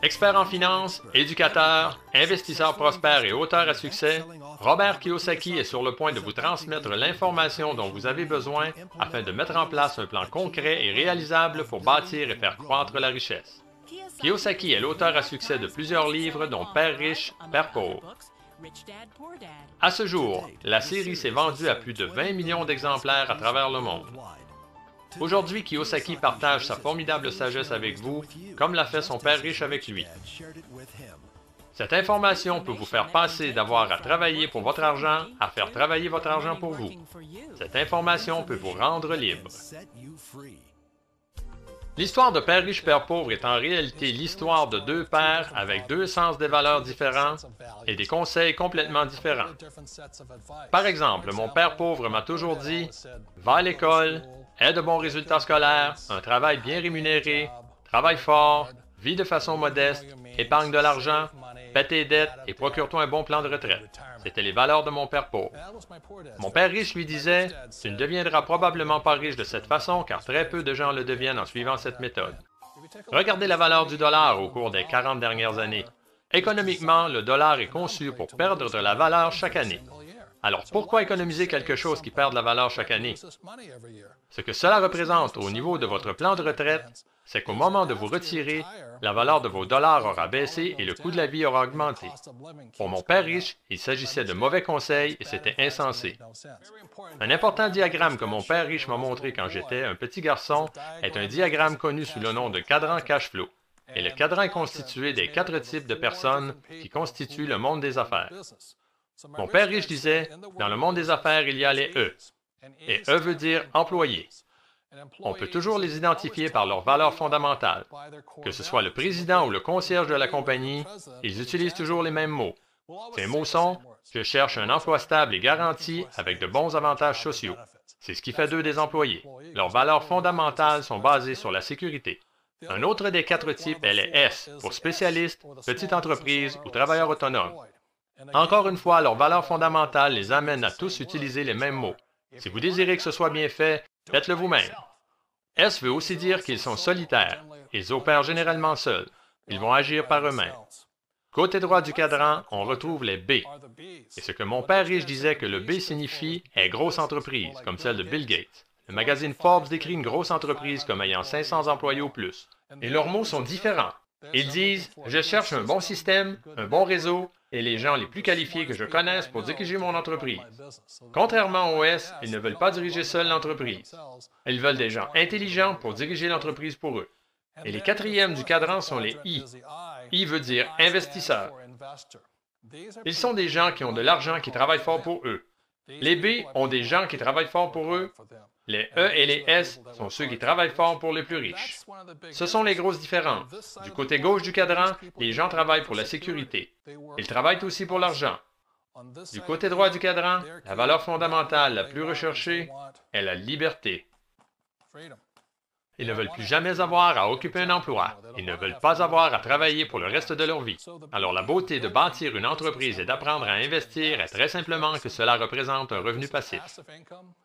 Expert en finance, éducateur, investisseur prospère et auteur à succès, Robert Kiyosaki est sur le point de vous transmettre l'information dont vous avez besoin afin de mettre en place un plan concret et réalisable pour bâtir et faire croître la richesse. Kiyosaki est l'auteur à succès de plusieurs livres dont Père riche, Père pauvre. À ce jour, la série s'est vendue à plus de 20 millions d'exemplaires à travers le monde. Aujourd'hui, Kiyosaki partage sa formidable sagesse avec vous, comme l'a fait son père riche avec lui. Cette information peut vous faire passer d'avoir à travailler pour votre argent à faire travailler votre argent pour vous. Cette information peut vous rendre libre. L'histoire de Père riche, Père pauvre est en réalité l'histoire de deux pères avec deux sens des valeurs différents et des conseils complètement différents. Par exemple, mon père pauvre m'a toujours dit « Va à l'école, aie de bons résultats scolaires, un travail bien rémunéré, travaille fort, vis de façon modeste, épargne de l'argent, paie tes dettes et procure-toi un bon plan de retraite. » C'était les valeurs de mon père pauvre. Mon père riche lui disait « Tu ne deviendras probablement pas riche de cette façon car très peu de gens le deviennent en suivant cette méthode. » Regardez la valeur du dollar au cours des 40 dernières années. Économiquement, le dollar est conçu pour perdre de la valeur chaque année. Alors pourquoi économiser quelque chose qui perd de la valeur chaque année? Ce que cela représente au niveau de votre plan de retraite, c'est qu'au moment de vous retirer, la valeur de vos dollars aura baissé et le coût de la vie aura augmenté. Pour mon père riche, il s'agissait de mauvais conseils et c'était insensé. Un important diagramme que mon père riche m'a montré quand j'étais un petit garçon est un diagramme connu sous le nom de cadran cash flow. Et le cadran est constitué des 4 types de personnes qui constituent le monde des affaires. Mon père riche disait, dans le monde des affaires, il y a les E. Et E veut dire employé. On peut toujours les identifier par leurs valeurs fondamentales. Que ce soit le président ou le concierge de la compagnie, ils utilisent toujours les mêmes mots. Ces mots sont « Je cherche un emploi stable et garanti avec de bons avantages sociaux ». C'est ce qui fait d'eux des employés. Leurs valeurs fondamentales sont basées sur la sécurité. Un autre des 4 types est les S, pour spécialistes, petite entreprise ou travailleurs autonomes. Encore une fois, leurs valeurs fondamentales les amènent à tous utiliser les mêmes mots. Si vous désirez que ce soit bien fait, faites-le vous-même. S veut aussi dire qu'ils sont solitaires. Ils opèrent généralement seuls. Ils vont agir par eux-mêmes. Côté droit du cadran, on retrouve les B. Et ce que mon père riche disait que le B signifie est grosse entreprise, comme celle de Bill Gates. Le magazine Forbes décrit une grosse entreprise comme ayant 500 employés ou plus. Et leurs mots sont différents. Ils disent « Je cherche un bon système, un bon réseau et les gens les plus qualifiés que je connaisse pour diriger mon entreprise. » Contrairement aux S, ils ne veulent pas diriger seuls l'entreprise. Ils veulent des gens intelligents pour diriger l'entreprise pour eux. Et les 4e du cadran sont les I. I veut dire investisseur. Ils sont des gens qui ont de l'argent qui travaillent fort pour eux. Les B ont des gens qui travaillent fort pour eux. Les E et les S sont ceux qui travaillent fort pour les plus riches. Ce sont les grosses différences. Du côté gauche du cadran, les gens travaillent pour la sécurité. Ils travaillent aussi pour l'argent. Du côté droit du cadran, la valeur fondamentale la plus recherchée est la liberté. Ils ne veulent plus jamais avoir à occuper un emploi. Ils ne veulent pas avoir à travailler pour le reste de leur vie. Alors la beauté de bâtir une entreprise et d'apprendre à investir est très simplement que cela représente un revenu passif.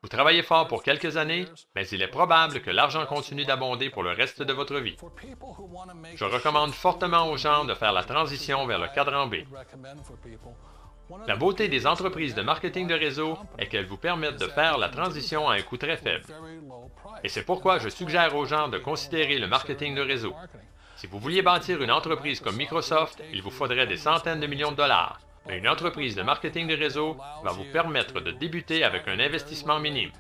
Vous travaillez fort pour quelques années, mais il est probable que l'argent continue d'abonder pour le reste de votre vie. Je recommande fortement aux gens de faire la transition vers le cadran B. La beauté des entreprises de marketing de réseau est qu'elles vous permettent de faire la transition à un coût très faible. Et c'est pourquoi je suggère aux gens de considérer le marketing de réseau. Si vous vouliez bâtir une entreprise comme Microsoft, il vous faudrait des centaines de millions de dollars. Mais une entreprise de marketing de réseau va vous permettre de débuter avec un investissement minime.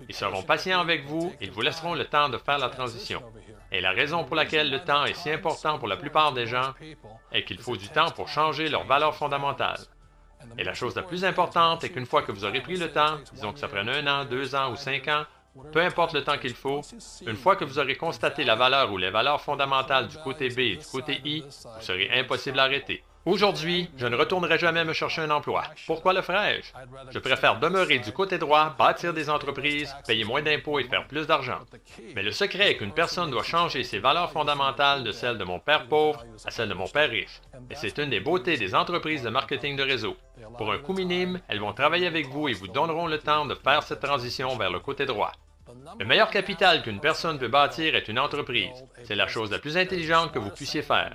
Ils seront patients avec vous et ils vous laisseront le temps de faire la transition. Et la raison pour laquelle le temps est si important pour la plupart des gens est qu'il faut du temps pour changer leurs valeurs fondamentales. Et la chose la plus importante est qu'une fois que vous aurez pris le temps, disons que ça prenne 1 an, 2 ans ou 5 ans, peu importe le temps qu'il faut, une fois que vous aurez constaté la valeur ou les valeurs fondamentales du côté B et du côté I, vous serez impossible à arrêter. Aujourd'hui, je ne retournerai jamais me chercher un emploi. Pourquoi le ferais-je? Je préfère demeurer du côté droit, bâtir des entreprises, payer moins d'impôts et faire plus d'argent. Mais le secret est qu'une personne doit changer ses valeurs fondamentales de celles de mon père pauvre à celles de mon père riche. Et c'est une des beautés des entreprises de marketing de réseau. Pour un coût minime, elles vont travailler avec vous et vous donneront le temps de faire cette transition vers le côté droit. Le meilleur capital qu'une personne peut bâtir est une entreprise. C'est la chose la plus intelligente que vous puissiez faire.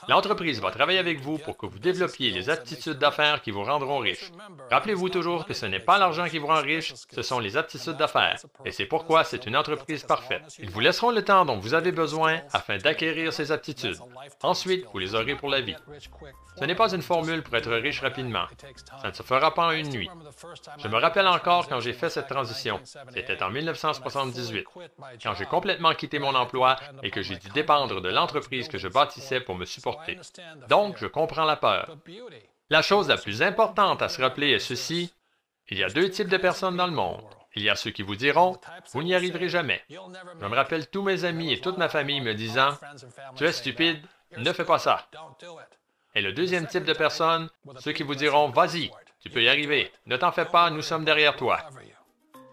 L'entreprise va travailler avec vous pour que vous développiez les aptitudes d'affaires qui vous rendront riche. Rappelez-vous toujours que ce n'est pas l'argent qui vous rend riche, ce sont les aptitudes d'affaires. Et c'est pourquoi c'est une entreprise parfaite. Ils vous laisseront le temps dont vous avez besoin afin d'acquérir ces aptitudes. Ensuite, vous les aurez pour la vie. Ce n'est pas une formule pour être riche rapidement. Ça ne se fera pas en une nuit. Je me rappelle encore quand j'ai fait cette transition. C'était en 1978, quand j'ai complètement quitté mon emploi et que j'ai dû dépendre de l'entreprise que je bâtissais pour me supporter. Donc, je comprends la peur. La chose la plus importante à se rappeler est ceci: il y a deux types de personnes dans le monde. Il y a ceux qui vous diront « Vous n'y arriverez jamais ». Je me rappelle tous mes amis et toute ma famille me disant « Tu es stupide, ne fais pas ça ». Et le deuxième type de personnes, ceux qui vous diront « Vas-y, tu peux y arriver, ne t'en fais pas, nous sommes derrière toi ».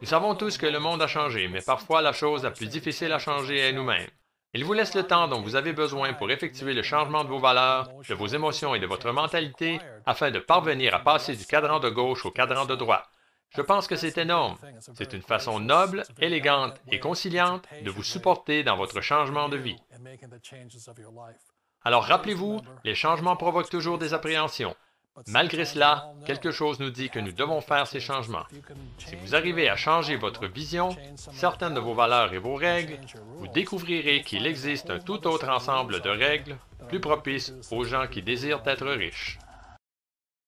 Nous savons tous que le monde a changé, mais parfois la chose la plus difficile à changer est nous-mêmes. Il vous laisse le temps dont vous avez besoin pour effectuer le changement de vos valeurs, de vos émotions et de votre mentalité afin de parvenir à passer du cadran de gauche au cadran de droite. Je pense que c'est énorme. C'est une façon noble, élégante et conciliante de vous supporter dans votre changement de vie. Alors rappelez-vous, les changements provoquent toujours des appréhensions. Malgré cela, quelque chose nous dit que nous devons faire ces changements. Si vous arrivez à changer votre vision, certaines de vos valeurs et vos règles, vous découvrirez qu'il existe un tout autre ensemble de règles plus propices aux gens qui désirent être riches.